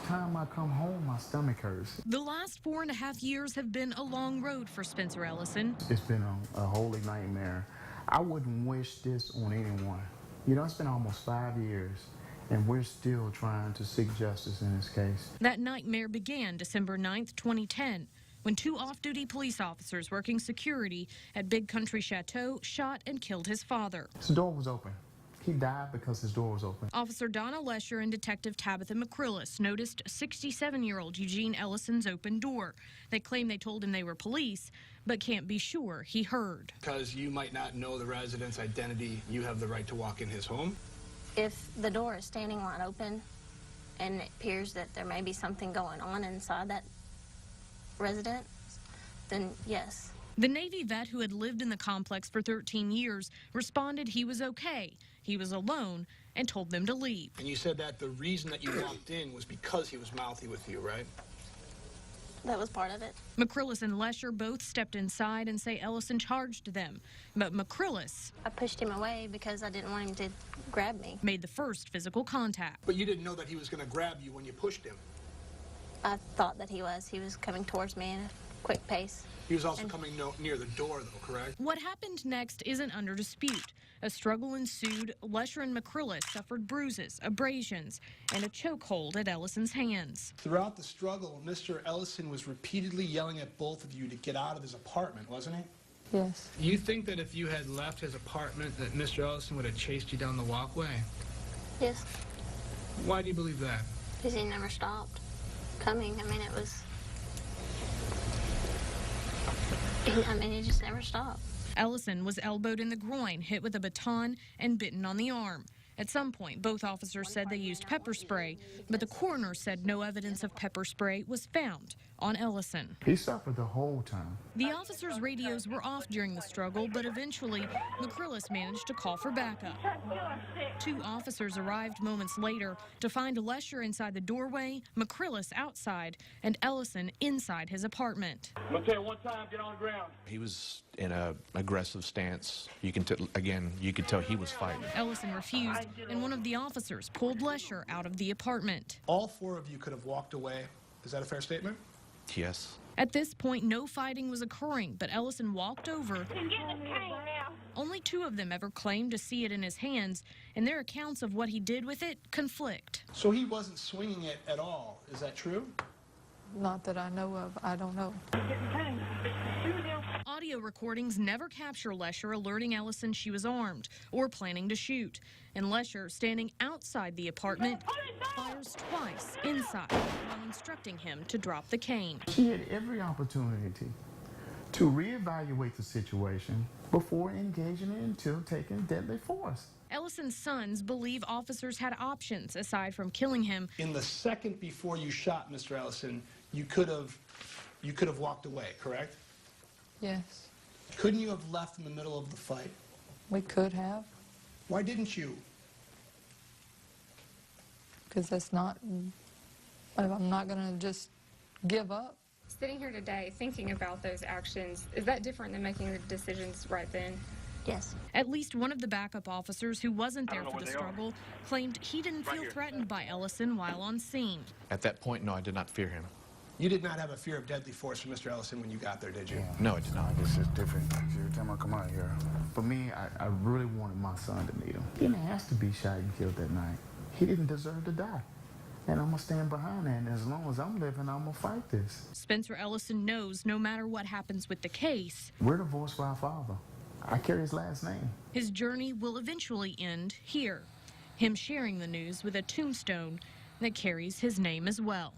time I come home, my stomach hurts. The last 4.5 years have been a long road for Spencer Ellison. It's been a holy nightmare. I wouldn't wish this on anyone. You know, it's been almost 5 years, and we're still trying to seek justice in this case. That nightmare began December 9th, 2010, when 2 off-duty police officers working security at Big Country Chateau shot and killed his father. His door was open. He died because his door was open. Officer Donna Lesher and Detective Tabitha McCrillis noticed 67-year-old Eugene Ellison's open door. They claim they told him they were police, but can't be sure he heard. Because you might not know the resident's identity, you have the right to walk in his home? If the door is standing wide open and it appears that there may be something going on inside that residence, then yes. The Navy vet who had lived in the complex for 13 years responded he was okay. He was alone and told them to leave. And you said that the reason that you walked in was because he was mouthy with you, right? That was part of it. McCrillis and Lesher both stepped inside and say Ellison charged them. But McCrillis I pushed him away because I didn't want him to grab me. made the first physical contact. But you didn't know that he was going to grab you when you pushed him. I thought that he was. He was coming towards me at a quick pace. He was also coming near the door, though, correct? What happened next isn't under dispute. A struggle ensued. Lesher and McCrillis suffered bruises, abrasions, and a chokehold at Ellison's hands. Throughout the struggle, Mr. Ellison was repeatedly yelling at both of you to get out of his apartment, wasn't he? Yes. You think that if you had left his apartment that Mr. Ellison would have chased you down the walkway? Yes. Why do you believe that? Because he never stopped coming. I mean, it was... he just never stopped. Ellison was elbowed in the groin, hit with a baton, and bitten on the arm. At some point, both officers said they used pepper spray, but the coroner said no evidence of pepper spray was found on Ellison. He suffered the whole time. The officers' radios were off during the struggle, but eventually, McCrillis managed to call for backup. 2 officers arrived moments later to find Lesher inside the doorway, McCrillis outside, and Ellison inside his apartment. I'm gonna tell you one time, get on the ground. He was in an aggressive stance. You could tell he was fighting. Ellison refused, and one of the officers pulled Lesher out of the apartment. All 4 of you could have walked away. Is that a fair statement? Yes. At this point, no fighting was occurring, but Ellison walked over. Only 2 of them ever claimed to see it in his hands, and their accounts of what he did with it conflict. So he wasn't swinging it at all. Is that true? Not that I know of. I don't know. Audio recordings never capture Lesher alerting Ellison she was armed or planning to shoot. And Lesher, standing outside the apartment, fires twice inside while instructing him to drop the cane. She had every opportunity to reevaluate the situation before engaging into taking deadly force. Ellison's sons believe officers had options aside from killing him. In the second before you shot Mr. Ellison, you could have walked away, correct? Yes. Couldn't you have left in the middle of the fight? We could have, Why didn't you? because that's not... I'm not going to just give up. Sitting here today thinking about those actions, is that different than making the decisions right then? Yes. At least one of the backup officers who wasn't there for the struggle claimed he didn't feel threatened by Ellison while on scene. At that point, no, I did not fear him. You did not have a fear of deadly force from Mr. Ellison when you got there, did you? Yeah. No, I did not. This is different. Every time I come out here, for me, I really wanted my son to meet him. He didn't have to be shot and killed that night. He didn't deserve to die. And I'm going to stand behind that, and as long as I'm living, I'm going to fight this. Spencer Ellison knows no matter what happens with the case, We're divorced by our father. I carry his last name. his journey will eventually end here. Him sharing the news with a tombstone that carries his name as well.